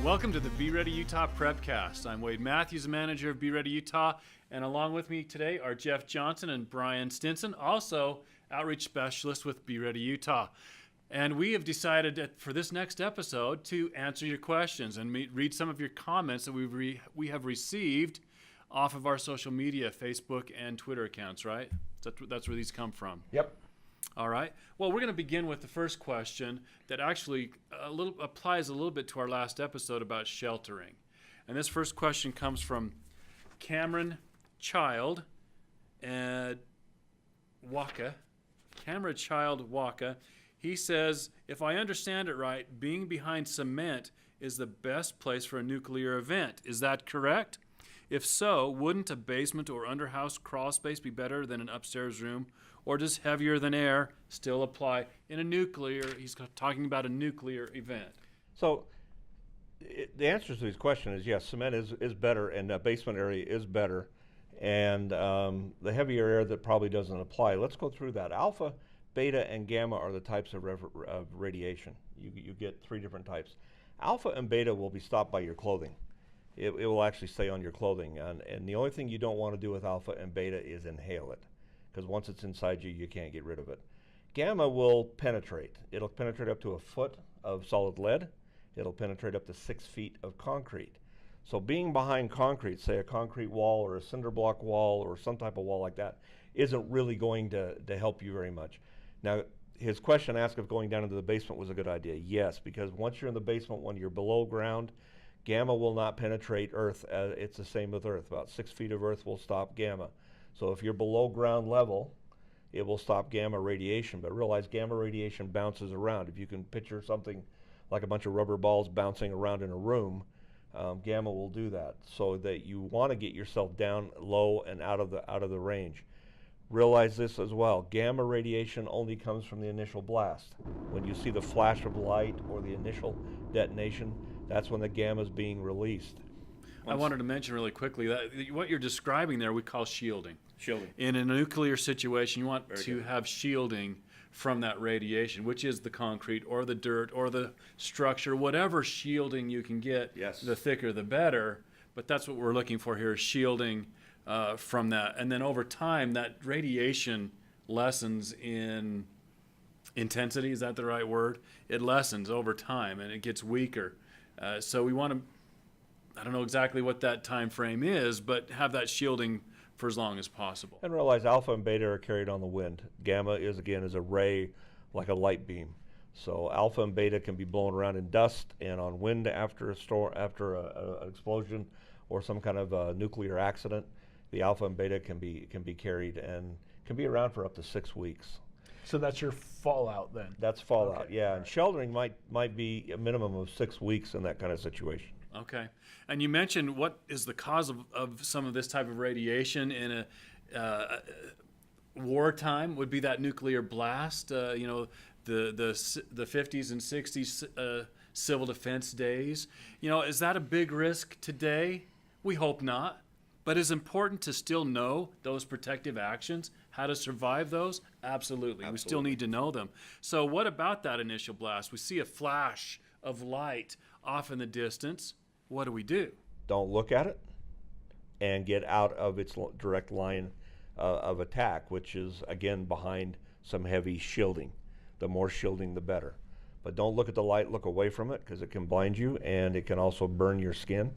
Welcome to the Be Ready Utah PrepCast. I'm Wade Mathews, the manager of Be Ready Utah, and along with me today are Jeff Johnson and Bryan Stinson, also outreach specialists with Be Ready Utah. And we have decided for this next episode to answer your questions and read some of your comments that we have received off of our social media, Facebook and Twitter accounts, right? That's where these come from. Yep. All right. Well, we're going to begin with the first question that actually applies a little bit to our last episode about sheltering. And this first question comes from Cameron Child Waka. Cameron Child Waka. He says, if I understand it right, being behind cement is the best place for a nuclear event. Is that correct? If so, wouldn't a basement or underhouse crawl space be better than an upstairs room? Or does heavier than air still apply in a nuclear? He's talking about a nuclear event. So the answer to his question is yes, cement is better and a basement area is better. And the heavier air that probably doesn't apply. Let's go through that. Alpha, beta, and gamma are the types of radiation. You get three different types. Alpha and beta will be stopped by your clothing. It will actually stay on your clothing. And the only thing you don't want to do with alpha and beta is inhale it, because once it's inside you, you can't get rid of it. Gamma will penetrate. It'll penetrate up to a foot of solid lead. It'll penetrate up to 6 feet of concrete. So being behind concrete, say a concrete wall or a cinder block wall or some type of wall like that, isn't really going to help you very much. Now, his question asked if going down into the basement was a good idea. Yes, because once you're in the basement, when you're below ground, gamma will not penetrate earth. It's the same with earth. About 6 feet of earth will stop gamma. So if you're below ground level, it will stop gamma radiation. But realize gamma radiation bounces around. If you can picture something like a bunch of rubber balls bouncing around in a room, gamma will do that. So that you want to get yourself down low and out of the range. Realize this as well. Gamma radiation only comes from the initial blast. When you see the flash of light or the initial detonation, that's when the gamma is being released. I wanted to mention really quickly that what you're describing there we call shielding. Shielding. In a nuclear situation, you want to have shielding from that radiation, which is the concrete or the dirt or the structure, whatever shielding you can get, Yes. The thicker the better. But that's what we're looking for here, is shielding from that. And then over time, that radiation lessens in intensity. Is that the right word? It lessens over time and it gets weaker. So we want to, I don't know exactly what that time frame is, but have that shielding for as long as possible. And realize alpha and beta are carried on the wind. Gamma is a ray, like a light beam. So alpha and beta can be blown around in dust and on wind after a storm, after an explosion or some kind of nuclear accident. The alpha and beta can be carried and can be around for up to 6 weeks. So that's your fallout then? That's fallout, Okay. yeah. And sheltering might be a minimum of 6 weeks in that kind of situation. Okay. And you mentioned what is the cause of some of this type of radiation in a wartime would be that nuclear blast, the 50s and 60s civil defense days. Is that a big risk today? We hope not. But is it important to still know those protective actions, how to survive those? Absolutely. We still need to know them. So what about that initial blast? We see a flash of light off in the distance. What do? Don't look at it and get out of its direct line of attack, which is, again, behind some heavy shielding. The more shielding, the better. But don't look at the light, look away from it, because it can blind you and it can also burn your skin,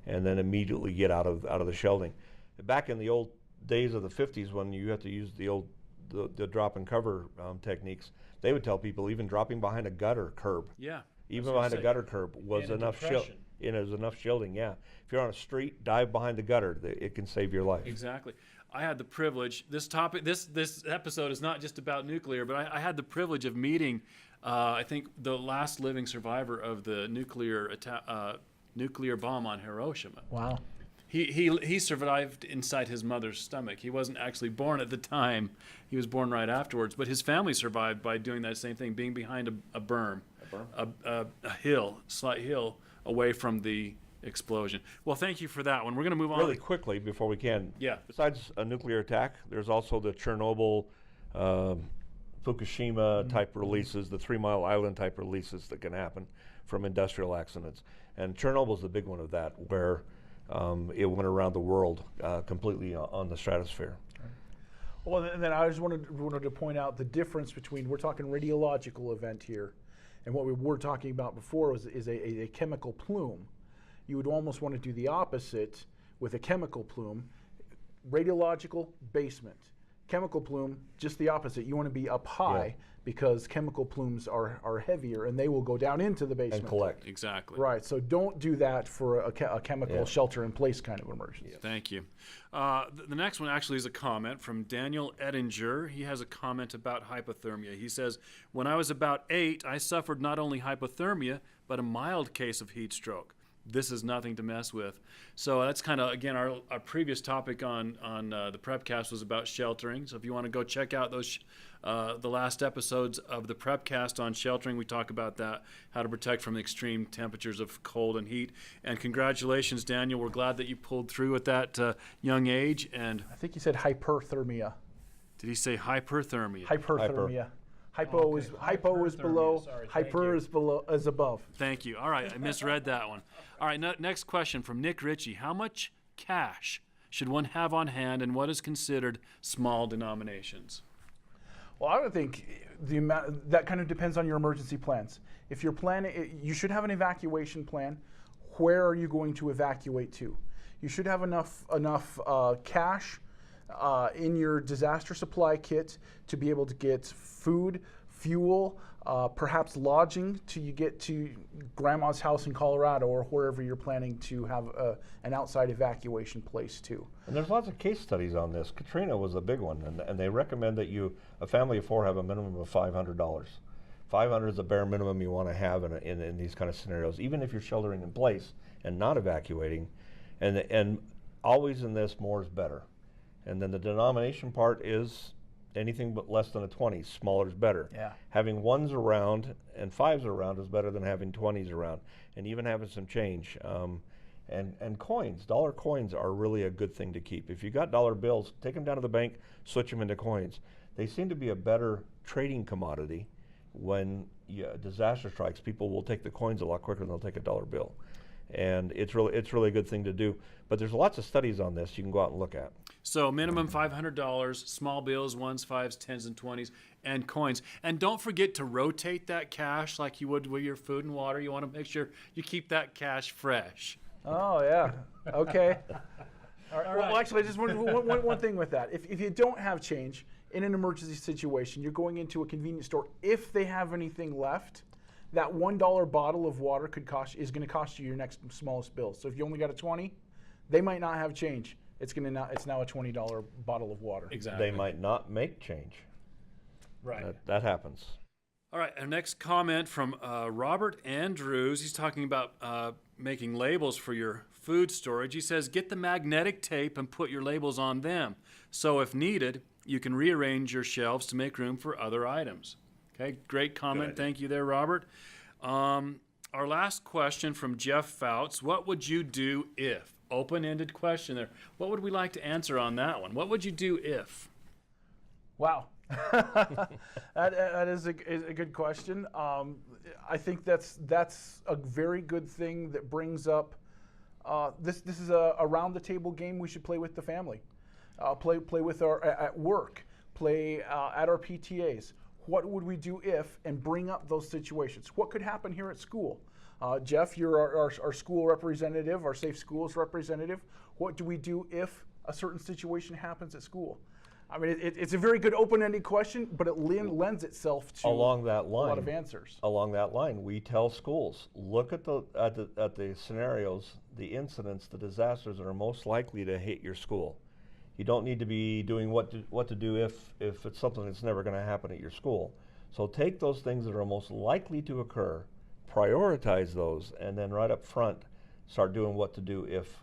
and then immediately get out of the shielding. Back in the old days of the 50s, when you have to use the drop and cover techniques, they would tell people even dropping behind a gutter curb. Yeah. Even behind a gutter curb was enough shielding. It was enough shielding, yeah. If you're on a street, dive behind the gutter. It can save your life. Exactly. I had the privilege, this episode is not just about nuclear, but I had the privilege of meeting, I think, the last living survivor of the nuclear bomb on Hiroshima. Wow. He survived inside his mother's stomach. He wasn't actually born at the time. He was born right afterwards. But his family survived by doing that same thing, being behind a berm, a hill, slight hill away from the explosion. Well, thank you for that one. We're going to move on. Really quickly before we can. Yeah. Besides a nuclear attack, there's also the Chernobyl Fukushima type releases, the 3 Mile Island type releases that can happen from industrial accidents. And Chernobyl's the big one of that, where it went around the world completely on the stratosphere. Well, and then I just wanted to point out the difference between, we're talking radiological event here, and what we were talking about before is a chemical plume. You would almost want to do the opposite with a chemical plume. Radiological, basement. Chemical plume, just the opposite. You want to be up high because chemical plumes are heavier and they will go down into the basement. And collect. Exactly. Right, so don't do that for a chemical shelter in place kind of emergency. Thank you. The next one actually is a comment from Daniel Edinger. He has a comment about hypothermia. He says, when I was about 8, I suffered not only hypothermia, but a mild case of heat stroke. This is nothing to mess with. So that's kind of, again, our previous topic on the PrepCast was about sheltering. So if you want to go check out those the last episodes of the PrepCast on sheltering, we talk about that, how to protect from the extreme temperatures of cold and heat. And congratulations, Daniel. We're glad that you pulled through at that young age. And I think you said hyperthermia. did he say hyperthermia? Hyperthermia. Hypo is below. Sorry, Hyper is above. Thank you. All right, I misread that one. All right, next question from Nick Ritchie. How much cash should one have on hand, and what is considered small denominations? Well, I would think the amount that kind of depends on your emergency plans. If you're planning, you should have an evacuation plan. Where are you going to evacuate to? You should have enough cash in your disaster supply kit to be able to get food, fuel, perhaps lodging till you get to grandma's house in Colorado or wherever you're planning to have an outside evacuation place too. And there's lots of case studies on this. Katrina was a big one, and they recommend that a family of 4 have a minimum of $500. $500 is the bare minimum you want to have in these kind of scenarios, even if you're sheltering in place and not evacuating. And always in this, more is better. And then the denomination part is anything but less than a 20. Smaller is better. Yeah. Having 1s around and 5s around is better than having 20s around, and even having some change. And coins, dollar coins are really a good thing to keep. If you got dollar bills, take them down to the bank, switch them into coins. They seem to be a better trading commodity. When a disaster strikes, people will take the coins a lot quicker than they'll take a dollar bill. And it's really a good thing to do. But there's lots of studies on this you can go out and look at. So minimum $500, small bills, 1s, 5s, 10s, and 20s, and coins. And don't forget to rotate that cash like you would with your food and water. You want to make sure you keep that cash fresh. Oh yeah. Okay. All right. Well, actually, I just want one thing with that. If you don't have change in an emergency situation, you're going into a convenience store. If they have anything left, that $1 bottle of water is going to cost you your next smallest bill. So if you only got a 20, they might not have change. It's now a $20 bottle of water. Exactly. They might not make change. Right. That happens. All right, our next comment from Robert Andrews. He's talking about making labels for your food storage. He says, get the magnetic tape and put your labels on them. So if needed, you can rearrange your shelves to make room for other items. Okay, great comment. Thank you there, Robert. Our last question from Jeff Fouts. What would you do if? Open-ended question there. What would we like to answer on that one? What would you do if? Wow. that is a good question. I think that's a very good thing that brings up this is a around the table game we should play with the family. Play with our at work, play at our PTAs. What would we do if, and bring up those situations? What could happen here at school? Jeff, you're our school representative, our Safe Schools representative. What do we do if a certain situation happens at school? I mean, it's a very good open-ended question, but it lends itself to along that line, a lot of answers. Along that line, we tell schools, look at the scenarios, the incidents, the disasters that are most likely to hit your school. You don't need to be doing what to do if it's something that's never going to happen at your school. So take those things that are most likely to occur, prioritize those, and then right up front, start doing what to do if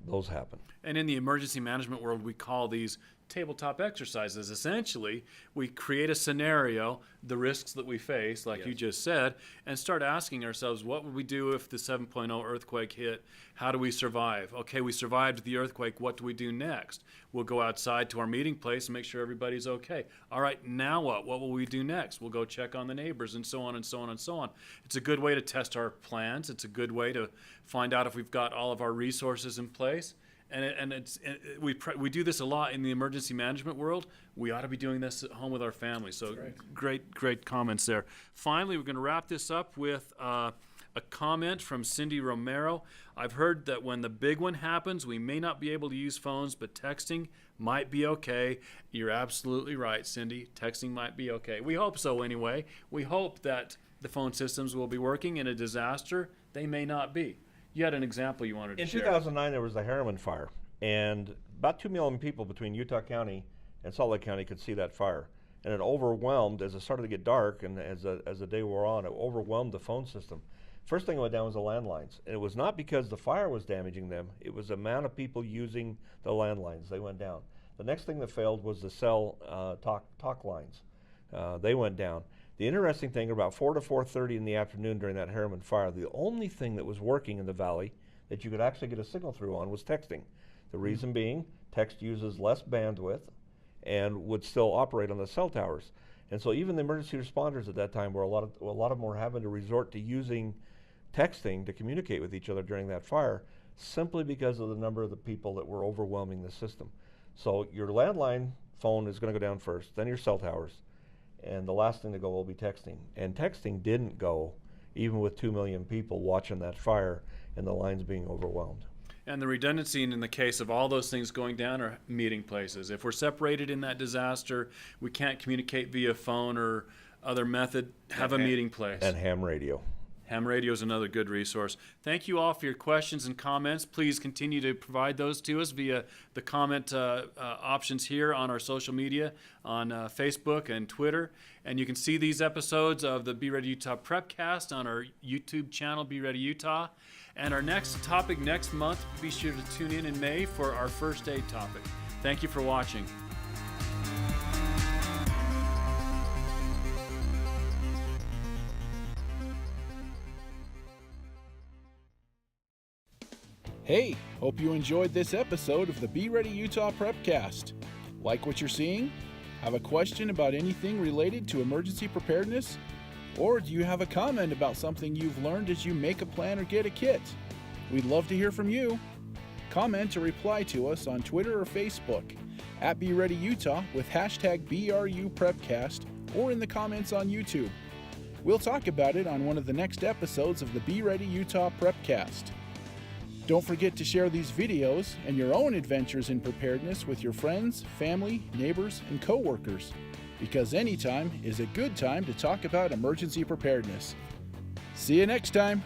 those happen. And in the emergency management world, we call these tabletop exercises. Essentially, we create a scenario, the risks that we face, like you just said, and start asking ourselves, what would we do if the 7.0 earthquake hit? How do we survive? Okay, we survived the earthquake. What do we do next? We'll go outside to our meeting place and make sure everybody's okay. All right, now what? What will we do next? We'll go check on the neighbors, and so on and so on and so on. It's a good way to test our plans. It's a good way to find out if we've got all of our resources in place. We do this a lot in the emergency management world. We ought to be doing this at home with our families. So great comments there. Finally, we're going to wrap this up with a comment from Cindy Romero. I've heard that when the big one happens, we may not be able to use phones, but texting might be okay. You're absolutely right, Cindy. Texting might be okay. We hope so anyway. We hope that the phone systems will be working. In a disaster, they may not be. You had an example you wanted to share. In 2009, there was the Harriman fire, and about 2 million people between Utah County and Salt Lake County could see that fire. And it overwhelmed, as it started to get dark and as the day wore on, it overwhelmed the phone system. First thing that went down was the landlines. And it was not because the fire was damaging them, it was the amount of people using the landlines. They went down. The next thing that failed was the cell talk lines. They went down. The interesting thing, about 4 to 4:30 in the afternoon during that Harriman fire, the only thing that was working in the valley that you could actually get a signal through on was texting. The reason being, text uses less bandwidth and would still operate on the cell towers. And so even the emergency responders at that time were a lot of them were having to resort to using texting to communicate with each other during that fire, simply because of the number of the people that were overwhelming the system. So your landline phone is going to go down first, then your cell towers. And the last thing to go will be texting. And texting didn't go, even with 2 million people watching that fire and the lines being overwhelmed. And the redundancy in the case of all those things going down are meeting places. If we're separated in that disaster, we can't communicate via phone or other method, have a meeting place. And ham radio. Ham radio is another good resource. Thank you all for your questions and comments. Please continue to provide those to us via the comment options here on our social media, on Facebook and Twitter. And you can see these episodes of the Be Ready Utah PrepCast on our YouTube channel, Be Ready Utah. And our next topic next month, be sure to tune in May for our first aid topic. Thank you for watching. Hey, hope you enjoyed this episode of the Be Ready Utah PrepCast. Like what you're seeing? Have a question about anything related to emergency preparedness? Or do you have a comment about something you've learned as you make a plan or get a kit? We'd love to hear from you. Comment or reply to us on Twitter or Facebook at Be Ready Utah with hashtag BRUPrepcast or in the comments on YouTube. We'll talk about it on one of the next episodes of the Be Ready Utah PrepCast. Don't forget to share these videos and your own adventures in preparedness with your friends, family, neighbors, and coworkers, because anytime is a good time to talk about emergency preparedness. See you next time.